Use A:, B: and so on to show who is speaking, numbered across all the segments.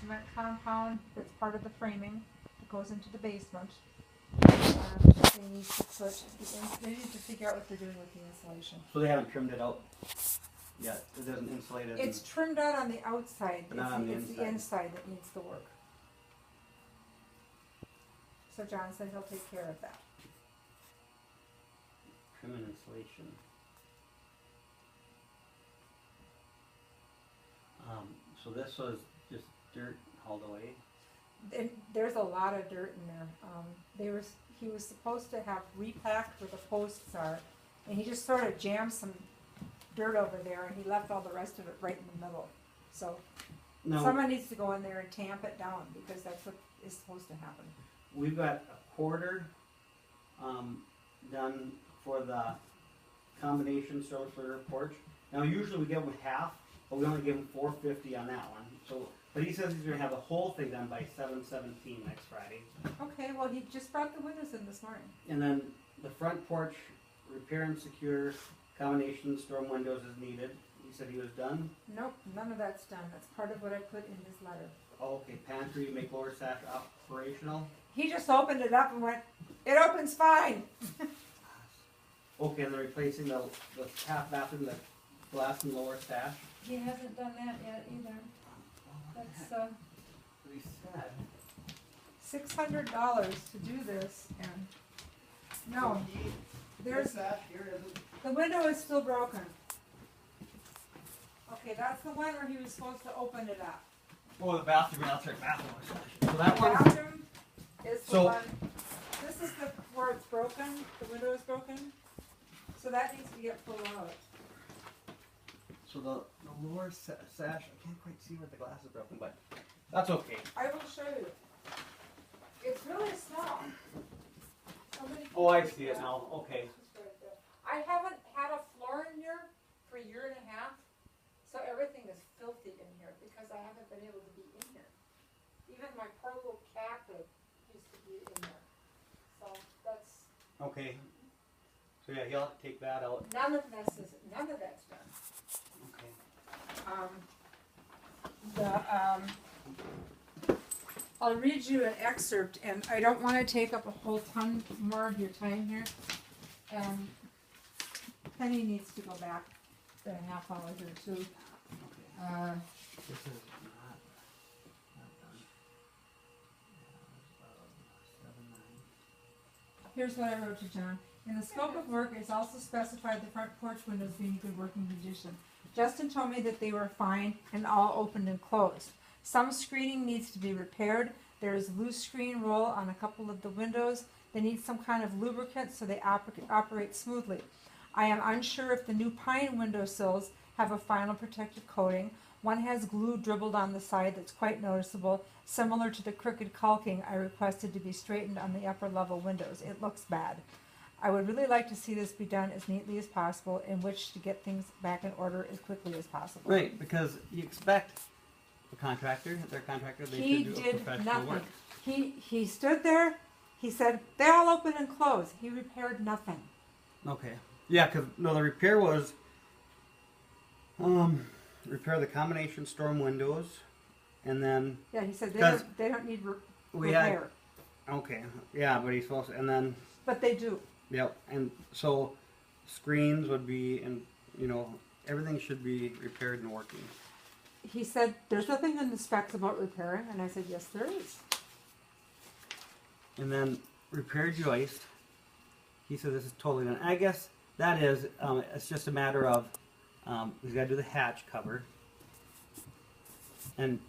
A: cement compound that's part of the framing that goes into the basement. They need to they need to figure out what they're doing with the insulation.
B: So they haven't trimmed it out yet? It doesn't insulate it?
A: It's trimmed out on the outside.
B: But not on the
A: It's
B: inside.
A: the inside that needs the work. So John said he'll take care of that.
B: Trim and insulation. So this was just dirt hauled away?
A: And there's a lot of dirt in there. He was supposed to have repacked where the posts are, and he just sort of jammed some dirt over there, and he left all the rest of it right in the middle. So someone needs to go in there and tamp it down, because that's what is supposed to happen.
B: We've got a quarter done for the combination storage for the porch. Now usually we give them half, but we only give him $450 on that one. So, but he says he's going to have the whole thing done by 7/17 next Friday.
A: Okay, well he just brought the windows in this morning.
B: And then the front porch repair and secure combination storm windows is needed. He said he was done.
A: Nope, none of that's done. That's part of what I put in his letter.
B: Oh, okay, pantry, make lower sash operational.
A: He just opened it up and went, "It opens fine."
B: Okay, and they're replacing the half bathroom, the glass and lower sash.
A: He hasn't done that yet either. That's
B: We said
A: $600 to do this, and no, there's
B: sash here isn't.
A: the window is still broken. Okay, that's the one where he was supposed to open it up.
B: Oh, the bathroom, that's right, bathroom. So
A: The
B: that one.
A: bathroom is the
B: So-
A: one. This is where it's broken. The window is broken, so that needs to get pulled out.
B: So the lower sash, I can't quite see where the glass is broken, but that's okay.
A: I will show you. It's really small.
B: Oh, I see it now. Okay.
A: I haven't had a floor in here for a year and a half, so everything is filthy in here because I haven't been able to be in here. Even my poor little cat that used to be in there. So that's
B: Okay. So yeah, he'll have to take that out.
A: none of that's done.
B: Okay.
A: I'll read you an excerpt, and I don't want to take up a whole ton more of your time here. Penny needs to go back a half hour here too.
B: This is not done.
A: Here's what I wrote to John. In the scope of work, it's also specified the front porch windows being in good working condition. Justin told me that they were fine and all opened and closed. Some screening needs to be repaired. There is loose screen roll on a couple of the windows. They need some kind of lubricant so they operate smoothly. I am unsure if the new pine windowsills have a final protective coating. One has glue dribbled on the side that's quite noticeable, similar to the crooked caulking I requested to be straightened on the upper level windows. It looks bad. I would really like to see this be done as neatly as possible, in which to get things back in order as quickly as possible.
B: Right, because you expect the contractor, their contractor, they
A: He
B: should do a
A: did
B: professional
A: nothing.
B: work.
A: He stood there. He said they all open and close. He repaired nothing.
B: Okay. Yeah, because no, the repair was repair the combination storm windows, and then
A: Yeah, he said
B: Because
A: they don't need
B: we had
A: repair,
B: okay, yeah, but he's supposed to, and then
A: but they do.
B: yep, and so screens would be, and everything should be repaired and working.
A: He said there's nothing in the specs about repairing, and I said yes, there is.
B: And then repair joist. He said this is totally done. I guess that is. It's just a matter of he's got to do the hatch cover. And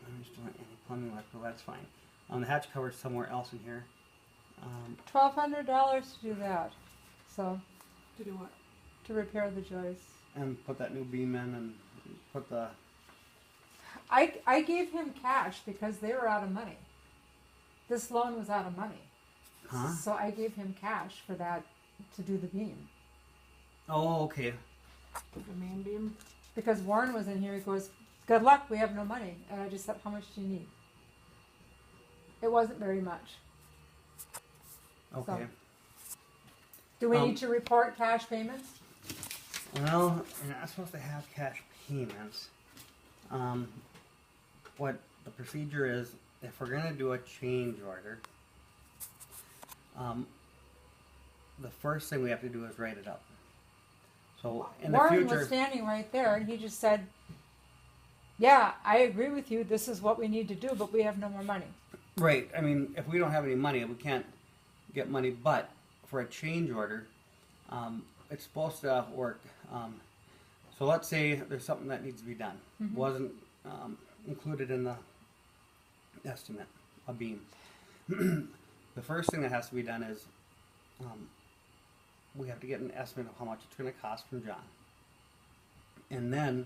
B: I'm just doing any plumbing electrical. That's fine. The hatch cover is somewhere else in here.
A: $1,200 to do that. So
C: To do what?
A: to repair the joists.
B: And put that new beam in and put the.
A: I gave him cash because they were out of money. This loan was out of money.
B: Huh?
A: So I gave him cash for that to do the beam.
B: Oh, okay.
C: The main beam?
A: Because Warren was in here, he goes, "Good luck, we have no money." And I just said, "How much do you need?" It wasn't very much.
B: Okay.
A: Do we need to report cash payments?
B: Well, you're not supposed to have cash payments. what the procedure is, if we're gonna do a change order, the first thing we have to do is write it up. So in the
A: Warren was
B: future,
A: standing right there, and he just said, "Yeah, I agree with you. This is what we need to do, but we have no more money."
B: right? I mean, if we don't have any money, we can't get money. But for a change order, it's supposed to work. So let's say there's something that needs to be done, wasn't included in the estimate, a beam. The first thing that has to be done is we have to get an estimate of how much it's going to cost from John. And then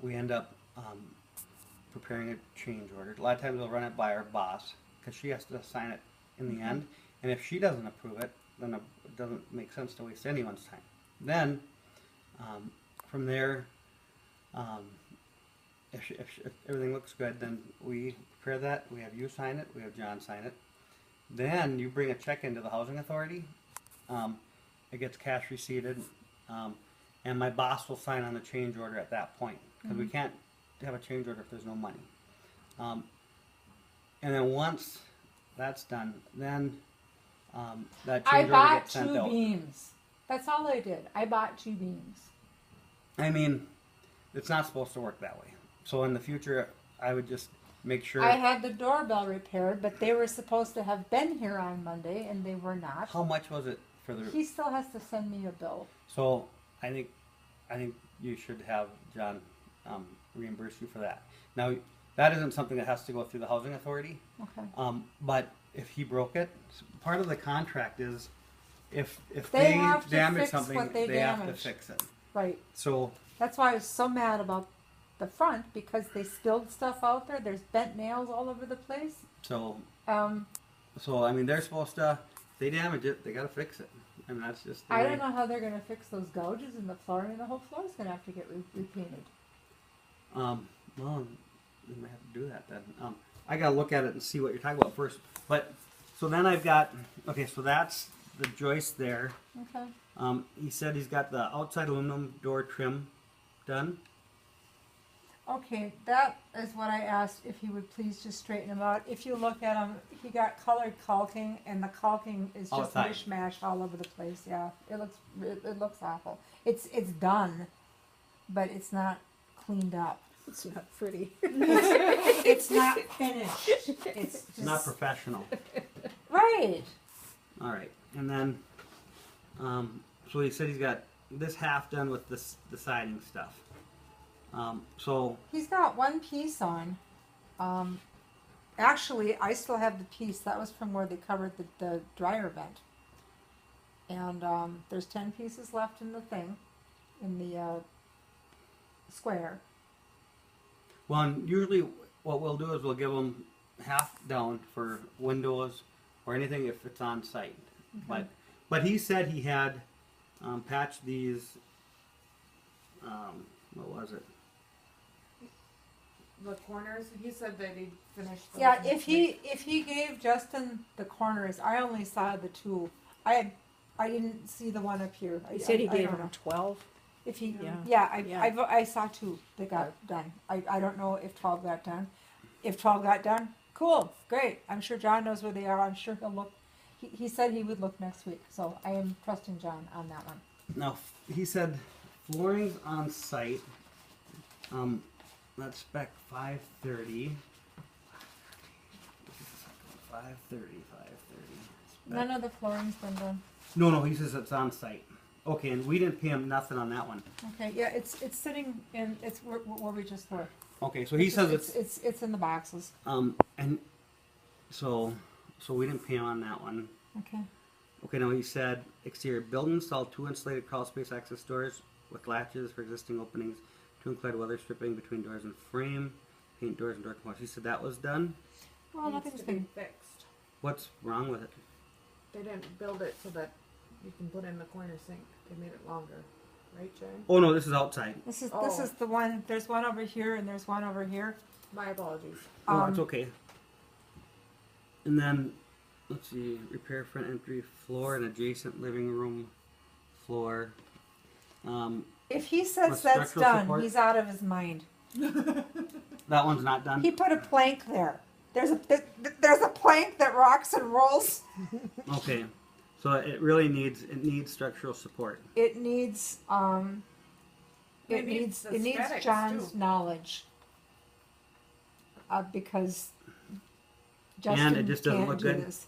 B: we end up preparing a change order. A lot of times we'll run it by our boss because she has to sign it in the end. And if she doesn't approve it, then it doesn't make sense to waste anyone's time. Then from there, if everything looks good, then we prepare that. We have you sign it. We have John sign it. Then you bring a check into the housing authority. It gets cash receipted, and my boss will sign on the change order at that point because we can't have a change order if there's no money. And then once that's done, then that
A: I
B: change order
A: bought
B: gets sent
A: 2
B: out.
A: beams. That's all I did. I bought 2 beams.
B: I mean, it's not supposed to work that way. So in the future, I would just make sure.
A: I had the doorbell repaired, but they were supposed to have been here on Monday, and they were not.
B: How much was it for the?
A: He still has to send me a bill.
B: So I think you should have John reimburse you for that. Now that isn't something that has to go through the housing authority.
A: Okay.
B: But if he broke it, part of the contract is if
A: They
B: they
A: have to
B: damage
A: fix
B: something,
A: what they
B: have to
A: damaged.
B: fix it.
A: Right.
B: So
A: That's why I was so mad about the front, because they spilled stuff out there. There's bent nails all over the place.
B: so
A: Um,
B: I mean they're supposed to. If they damage it, they got to fix it. I mean that's just. The
A: I
B: way.
A: don't know how they're going to fix those gouges in the floor, and the whole floor is going to have to get repainted.
B: Well, we might have to do that then. I gotta look at it and see what you're talking about first. But so then I've got so that's the joist there.
A: Okay.
B: He said he's got the outside aluminum door trim done.
A: Okay, that is what I asked if he would please just straighten them out. If you look at him, he got colored caulking, and the caulking is just
B: Outside.
A: mishmash all over the place. Yeah, it looks awful. It's done, but it's not cleaned up.
C: It's not pretty.
A: It's not finished. It's just,
B: Not professional.
A: right.
B: All right, and then so he said he's got this half done with the siding stuff. So
A: He's got one piece on. Actually, I still have the piece that was from where they covered the dryer vent. And there's 10 pieces left in the thing, in the square.
B: well, and usually what we'll do is we'll give them half down for windows or anything if it's on site. But he said he had patched these. What was it?
C: The corners, he said that he'd finished those
A: Yeah,
C: next
A: if he gave Justin the corners, I only saw the 2. I didn't see the one up here.
D: He said he
A: I
D: gave
A: don't
D: him
A: know.
D: 12.
A: If he,
D: Yeah.
A: I saw 2 that got done. I don't know if 12 got done. If 12 got done, cool, great. I'm sure John knows where they are. I'm sure he'll look. He said he would look next week, so I am trusting John on that one.
B: Now he said flooring's on site. That's spec 530. 530.
A: None of the flooring's been done.
B: No, he says it's on site. Okay, and we didn't pay him nothing on that one.
A: Okay, yeah, it's sitting in where we just were.
B: Okay, so he says
A: it's in the boxes.
B: and so we didn't pay him on that one.
A: Okay.
B: Okay, now he said exterior build and install 2 insulated crawl space access doors with latches for existing openings, 2 included weather stripping between doors and frame, paint doors and door components. He said that was done.
A: Well,
C: Needs
A: nothing's
C: to be
A: been.
C: fixed.
B: What's wrong with it?
C: They didn't build it so that you can put in the corner sink. They made it longer, right, Jay?
B: Oh no, this is outside.
A: This is
C: Oh.
A: the one. There's one over here, and there's one over here.
C: My apologies.
B: Oh, it's okay. And then let's see, repair front entry floor and adjacent living room floor.
A: If he says
B: With
A: that's
B: structural
A: done,
B: support?
A: he's out of his mind.
B: That one's not done?
A: He put a plank there. There's a plank that rocks and rolls.
B: Okay. So it really needs structural support.
A: It needs
C: Maybe it's
A: it needs
C: aesthetics,
A: John's
C: too.
A: knowledge. Because
B: And
A: Justin
B: it just doesn't
A: can't
B: look
A: do
B: good?
A: this.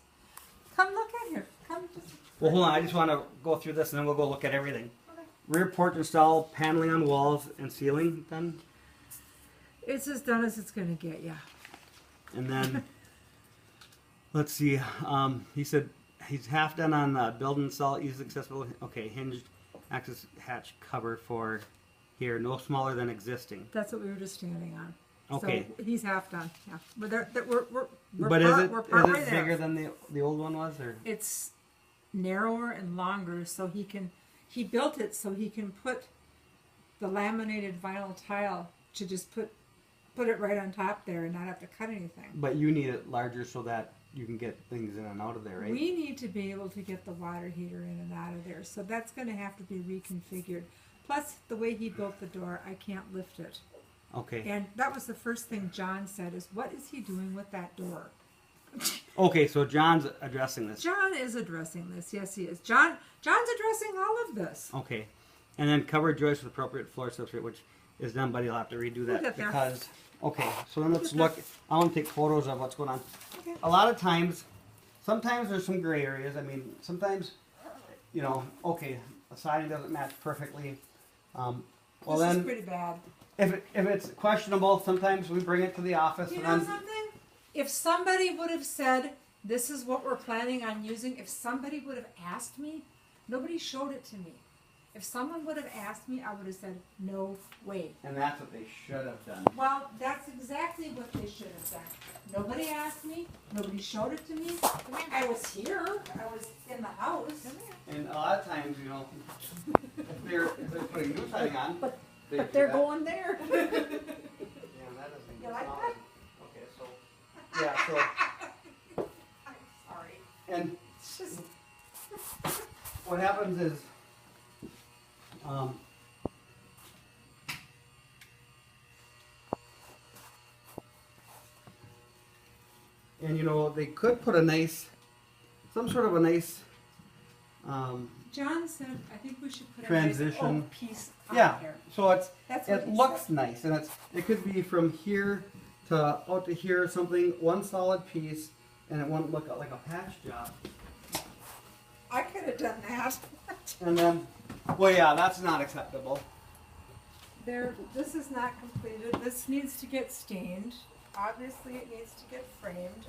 A: Come look at here. Come just
B: Well, hold on. I just want to go through this and then we'll go look at everything.
A: Okay.
B: Rear porch install, paneling on walls and ceiling done.
A: It's as done as it's gonna get, yeah.
B: And then, let's see, he said he's half done on the build and install, easy accessible, okay, hinged access hatch cover for here, no smaller than existing.
A: That's what we were just standing on.
B: Okay.
A: So he's half done, yeah. But we're
B: But
A: we're partway
B: is it
A: there.
B: bigger than the old one was, or?
A: It's narrower and longer, so he built it so he can put the laminated vinyl tile to just put it right on top there and not have to cut anything.
B: But you need it larger so that you can get things in and out of there, right?
A: We need to be able to get the water heater in and out of there, so that's going to have to be reconfigured. Plus, the way he built the door, I can't lift it.
B: Okay.
A: And that was the first thing John said is, what is he doing with that door?
B: Okay, so John's addressing this.
A: John is addressing this. Yes, he is. John's addressing all of this.
B: Okay. And then covered joists with appropriate floor substrate, which is done, but he'll have to redo that
A: get there.
B: because. Okay, so then let's
A: get
B: look. I want to take photos of what's going on.
A: Okay.
B: A lot of times, sometimes there's some gray areas. I mean, sometimes, okay, the siding doesn't match perfectly. Well,
A: This
B: then,
A: is pretty bad.
B: if it's questionable, sometimes we bring it to the office.
A: You
B: and
A: know
B: then,
A: something? If somebody would have said, this is what we're planning on using, if somebody would have asked me, nobody showed it to me. If someone would have asked me, I would have said, no way.
B: And that's what they should have done.
A: Well, that's exactly what they should have done. Nobody asked me. Nobody showed it to me. I was here. I was in the house.
B: And a lot of times, if they're putting new siding on,
A: But
B: they
A: but
B: do
A: they're
B: that.
A: going there.
B: Yeah, that doesn't
A: You like that?
B: Okay, so yeah, so
A: I'm sorry.
B: and
A: It's just
B: what happens is, and they could put some sort of a nice,
A: John said, I think we should put a
B: Transition.
A: nice oak piece on
B: yeah.
A: here.
B: So
A: That's what
B: it
A: he
B: looks
A: said.
B: nice, and it could be from here to out to here or something, one solid piece, and it won't look like a patch job.
A: I could have done that.
B: And then, well, yeah, that's not acceptable.
A: This is not completed. This needs to get stained. Obviously, it needs to get framed.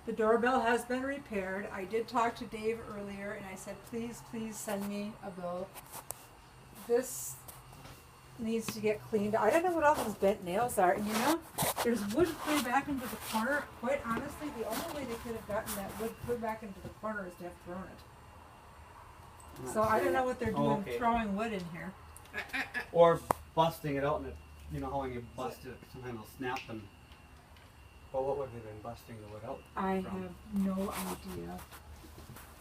A: The doorbell has been repaired. I did talk to Dave earlier, and I said, please send me a bill. This needs to get cleaned. I don't know what all those bent nails are. And there's wood clear back into the corner. Quite honestly, the only way they could have gotten that wood clear back into the corner is to have thrown it. So I don't know what they're doing
B: okay.
A: throwing wood in here.
B: Or busting it out, and how when you bust it, sometimes it'll snap and. Well, what would have been busting the wood out?
A: I
B: from?
A: have no idea.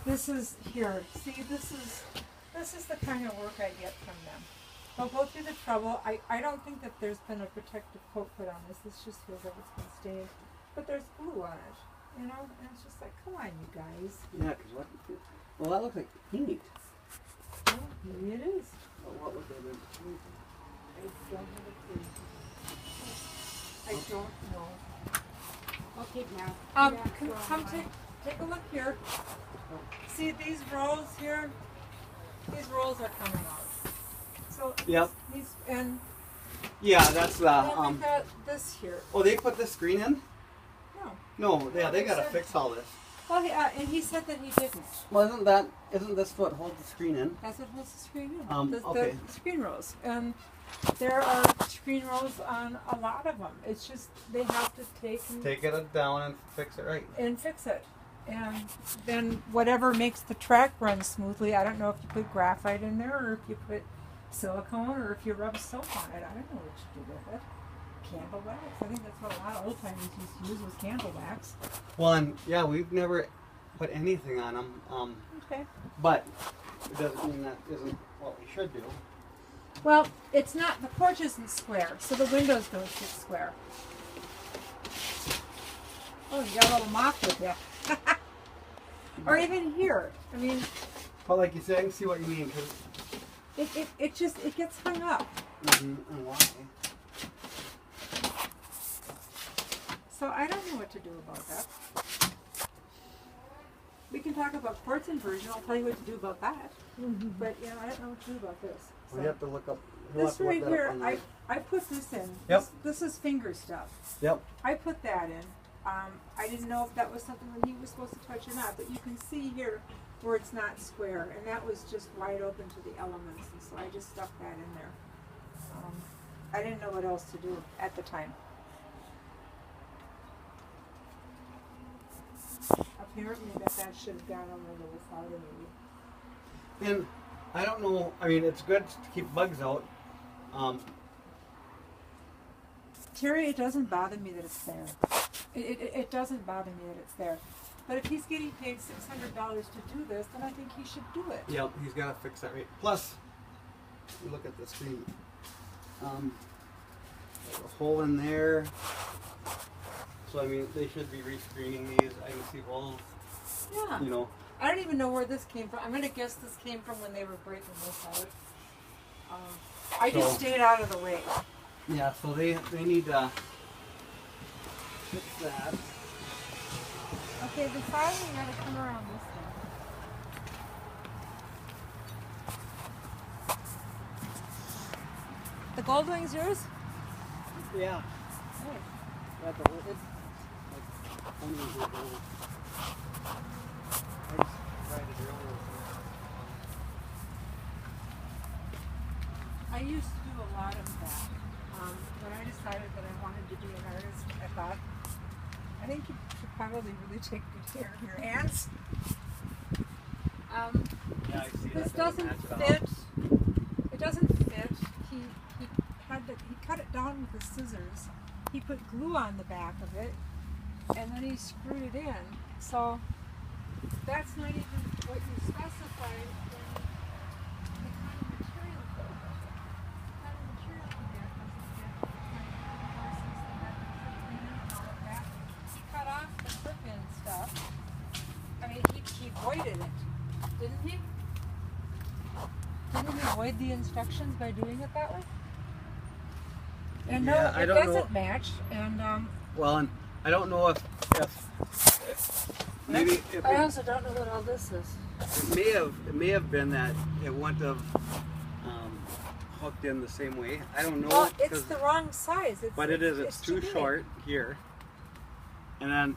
A: This is here. See, this is the kind of work I get from them. They'll go through the trouble. I don't think that there's been a protective coat put on this. This just feels like it's been stained. But there's glue on it, and it's just like, come on, you guys.
B: Yeah, because what? Well, that looks like paint.
A: Well, maybe it is.
B: Well, what would have been?
A: I don't have a clue. I don't know.
C: Okay, now.
A: Come take a look here. See these rolls here? These rolls are coming out. So
B: Yep.
A: these and
B: Yeah, that's the.
A: then we got this here.
B: Oh, they put this screen in?
A: No.
B: No, yeah, they gotta fix all this.
A: Well, and he said that he didn't.
B: Well, isn't this what holds the screen in?
A: That's what holds the screen in.
B: Okay.
A: The screen rolls. And there are screen rolls on a lot of them. It's just they have to
B: Take it down and fix it right.
A: and fix it. And then whatever makes the track run smoothly, I don't know if you put graphite in there or if you put silicone or if you rub soap on it. I don't know what you do with it. Candle wax. I think that's what a lot of old timers used to use was candle wax.
B: Well, and yeah, we've never put anything on them.
A: Okay.
B: But it doesn't mean that isn't what we should do.
A: Well, it's not, the porch isn't square, so the windows don't fit square. Oh, you got a little mop with you. Or even here. I mean,
B: But like you said, I can see what you mean. Cause
A: it just, it gets hung up.
B: and why?
A: So I don't know what to do about that. We can talk about porch inversion. I'll tell you what to do about that. But you know, I don't know what to do about this.
B: We
A: So
B: have to look up. We'll have
A: this
B: to look
A: right
B: that up
A: here,
B: online.
A: I put this in.
B: Yep.
A: This is finger stuff.
B: Yep.
A: I put that in. I didn't know if that was something that he was supposed to touch or not, but you can see here where it's not square, and that was just wide open to the elements, and so I just stuck that in there. I didn't know what else to do at the time. Apparently that should have gone on the little side of maybe.
B: And I don't know. I mean, it's good to keep bugs out.
A: Terry, it doesn't bother me that it's there. It doesn't bother me that it's there. But if he's getting paid $600 to do this, then I think he should do it.
B: Yep, he's got to fix that rate. Plus, you look at the screen. There's a hole in there. So I mean, they should be rescreening these. I can see holes.
A: Yeah.
B: You know.
A: I don't even know where this came from. I'm going to guess this came from when they were breaking this out. I just stayed out of the way.
B: Yeah. So they need to fix that.
A: Okay, the filing got to come around this way. The gold wing's yours?
B: Yeah.
A: Oh.
B: That's a whole. It's like 20 years old. I just tried to drill it.
A: I used to do a lot of that. When I decided that I wanted to be an artist, I thought, I think you should probably really take good care of your hands.
B: Yeah, I see
A: This
B: that.
A: doesn't
B: Match it
A: fit.
B: up.
A: It doesn't fit. He cut it down with his scissors. He put glue on the back of it, and then he screwed it in. So that's not even what you specified in the kind of material code. The kind of material you get doesn't get the kind of horses that have the foot in and all of that. He cut off the foot in stuff. I mean, he voided it, didn't he? Didn't he void the instructions by doing it that way? And
B: Yeah,
A: no,
B: I
A: it
B: don't know.
A: doesn't match. And
B: Well, and I don't know if maybe if
A: I also don't know what all this is.
B: it may have been that it wouldn't have hooked in the same way. I don't know.
A: Well, it's
B: 'cause-
A: the wrong size.
B: but it is. It's too
A: big.
B: short here. And then,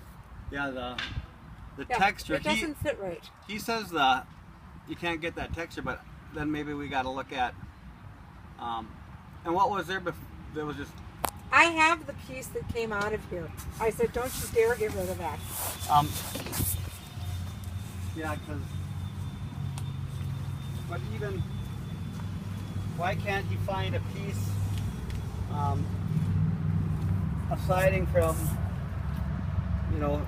B: yeah, the
A: Yeah,
B: texture.
A: It doesn't fit right.
B: He says you can't get that texture, but then maybe we got to look at. And what was there before? There was just.
A: I have the piece that came out of here. I said, don't you dare get rid of that.
B: Yeah, because. But even. Why can't he find a piece of siding from, you know,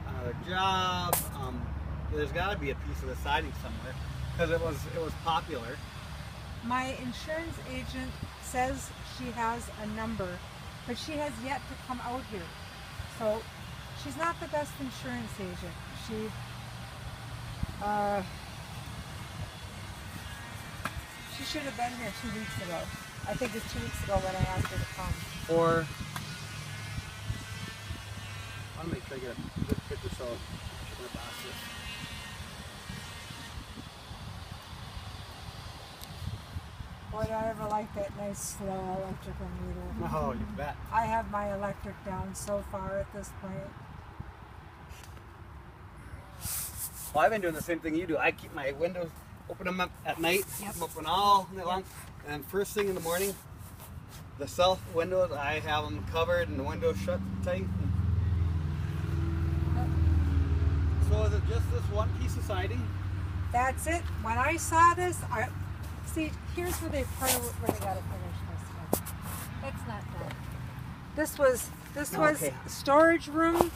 B: another job? There's got to be a piece of the siding somewhere because it was popular.
A: My insurance agent says she has a number, but she has yet to come out here. So she's not the best insurance agent. She should have been here 2 weeks ago. I think it was 2 weeks ago when I asked her to come.
B: Or I want to make sure I get a good picture so I'm gonna box this.
A: Boy, do I ever like that nice slow electrical meter.
B: Oh, you bet.
A: I have my electric down so far at this point.
B: Well, I've been doing the same thing you do. I keep my windows, open them up at night, keep them open all night long, and first thing in the morning, the south windows, I have them covered and the windows shut tight. So is it just this one piece of siding?
A: That's it. When I saw this, see, here's where they gotta finish this one. That's not done. This was
B: Okay.
A: the storage room.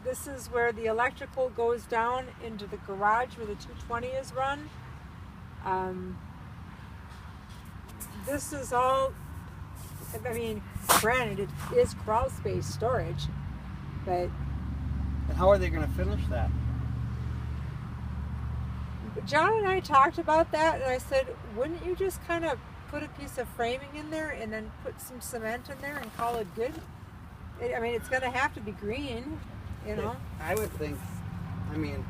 A: This is where the electrical goes down into the garage where the 220 is run. This is all, I mean, granted, it is crawl space storage, but
B: And how are they going to finish that?
A: John and I talked about that, and I said, wouldn't you just kind of put a piece of framing in there and then put some cement in there and call it good? I mean, it's going to have to be green, you know?
B: I would think, I mean,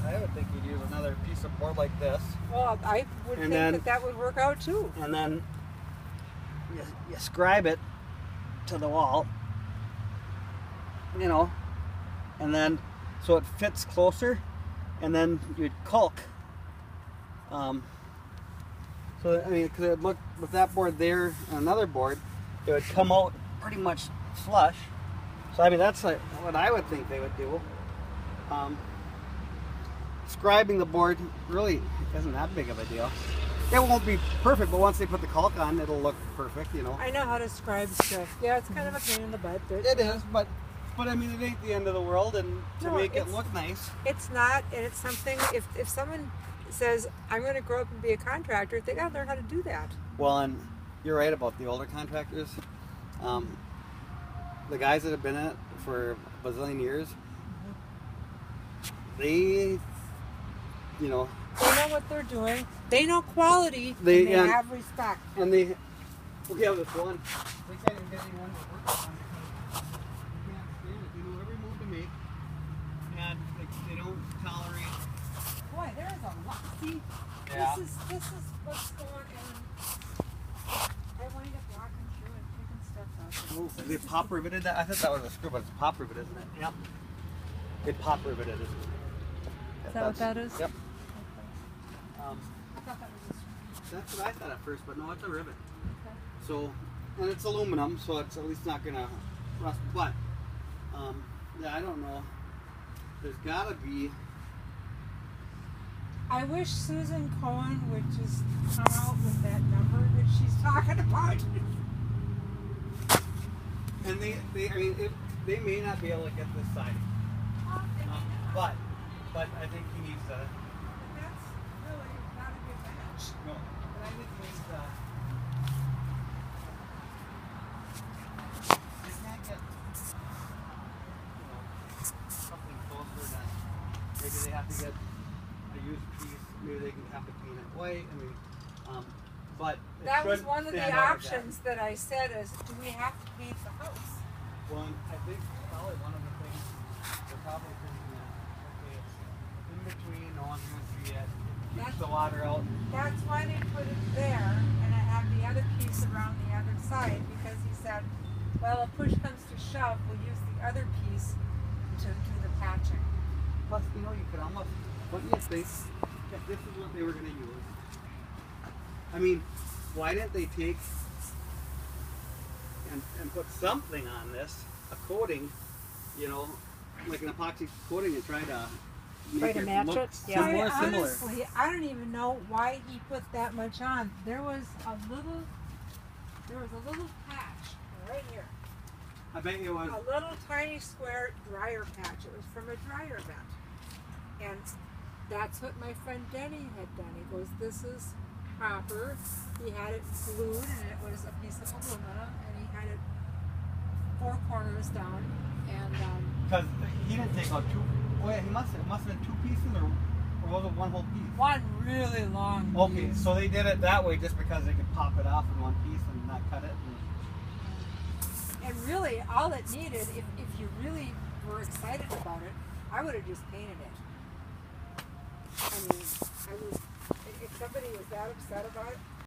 B: I would think you'd use another piece of board like this.
A: Well, I would
B: And
A: think
B: then-
A: that that would work out too.
B: And then you scribe it to the wall, you know, and then so it fits closer, and then you'd caulk. So I mean, because it would look with that board there and another board, it would come out pretty much flush. So I mean, that's like what I would think they would do. Scribing the board really isn't that big of a deal. It won't be perfect, but once they put the caulk on, it'll look perfect, you know.
A: I know how to scribe stuff. Yeah, it's kind of a pain in the butt, but
B: It is, but I mean, it ain't the end of the world, and to
A: No,
B: make it
A: it's-
B: look nice.
A: it's not, and it's something, if someone says, I'm going to grow up and be a contractor, they got to learn how to do that.
B: Well, and you're right about the older contractors. The guys that have been in it for a bazillion years, they, you know,
A: They know what they're doing. They know quality.
B: They-
A: and they
B: and-
A: have respect.
B: and we have this one. We can't even get anyone to work on it because they can't stand it. They know every move to make, and they don't tolerate.
A: Boy, there is a lot. See,
B: Yeah.
A: this is what's going on. I wind up walking through and picking stuff up.
B: Oh, they pop riveted that? I thought that was a screw, but it's pop rivet, isn't it? Yep. They pop riveted it.
A: Is that what that is?
B: Yep.
A: I thought that was a
B: That's what I thought at first, but no, it's a rivet.
A: Okay.
B: So, and it's aluminum, so it's at least not gonna rust. But, yeah, I don't know. There's gotta be.
A: I wish Susan Cohen would just come out with that number that she's talking about.
B: And I mean, they may not be able to get this side, but I think he needs to.
A: That's really not a good match.
B: No, but I think he needs to. They can't get, something closer than maybe they have to get a used piece. Maybe they can have to paint it white. I mean, but it
A: That was
B: should
A: one of the
B: stand out like that.
A: options that I said is, do we have to paint the house?
B: Well, and I think probably one of the things they're probably thinking is, okay, it's in between, no one's going to see it, it keeps the water out.
A: That's why they put it there, and I have the other piece around the other side, because he said, well, if push comes to shove, we'll use the other piece to do the patching.
B: Plus, you know, you could almost, wouldn't you think, if this is what they were going to use? I mean, why didn't they take and put something on this, a coating, you know, like an epoxy coating, and try to make
C: to
B: it
C: match
B: look
C: it? Yeah.
B: more similar.
A: Honestly, I don't even know why he put that much on. There was a little patch right here.
B: I bet it was.
A: A little tiny square dryer patch. It was from a dryer vent. And that's what my friend Denny had done. He goes, this is proper. He had it glued, and it was a piece of aluminum, and he had it 4 corners down. And
B: Because he didn't take out two. Oh yeah, it must have been 2 pieces, or was it one whole piece?
A: one really long
B: Okay,
A: piece.
B: so they did it that way just because they could pop it off in one piece and not cut it.
A: And really, all it needed, if you really were excited about it, I would have just painted it. I mean, if somebody was that upset about it,